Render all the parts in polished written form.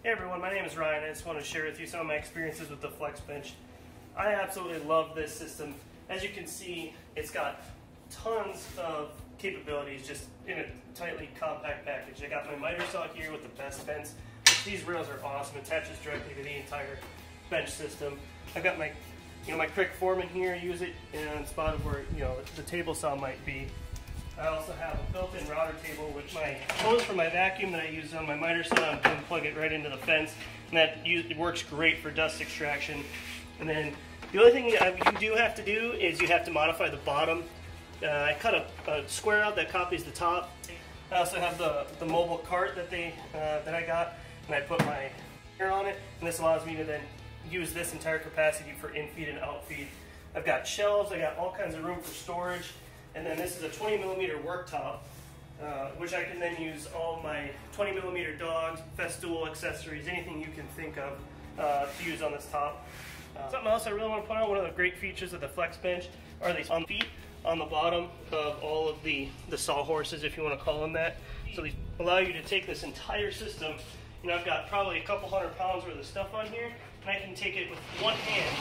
Hey everyone, my name is Ryan. I just want to share with you some of my experiences with the Flex Bench. I absolutely love this system. As you can see, it's got tons of capabilities just in a tightly compact package. I got my miter saw here with the best fence. These rails are awesome. It attaches directly to the entire bench system. I've got my my crick form in here. Use it in a spot of where the table saw might be. I also have a built-in router table with my hose for my vacuum that I use on my miter saw and can plug it right into the fence, and it works great for dust extraction. And then the only thing you do have to do is you have to modify the bottom. I cut a square out that copies the top. I also have the mobile cart that I got, and I put my air on it, and this allows me to then use this entire capacity for in-feed and out-feed. I've got shelves, I got all kinds of room for storage. And then this is a 20mm worktop, which I can then use all my 20mm dogs, Festool accessories, anything you can think of to use on this top. Something else I really want to point out, one of the great features of the Flex Bench are these feet on the bottom of all of the sawhorses, if you want to call them that. So these allow you to take this entire system. I've got probably a couple 100 pounds worth of stuff on here, and I can take it with one hand,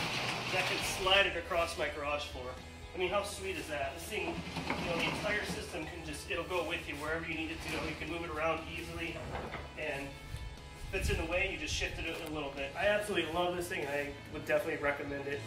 and I can slide it across my garage floor. I mean, how sweet is that? This thing, the entire system it'll go with you wherever you need it to go. You can move it around easily, and if it's in the way, you just shift it a little bit. I absolutely love this thing, and I would definitely recommend it.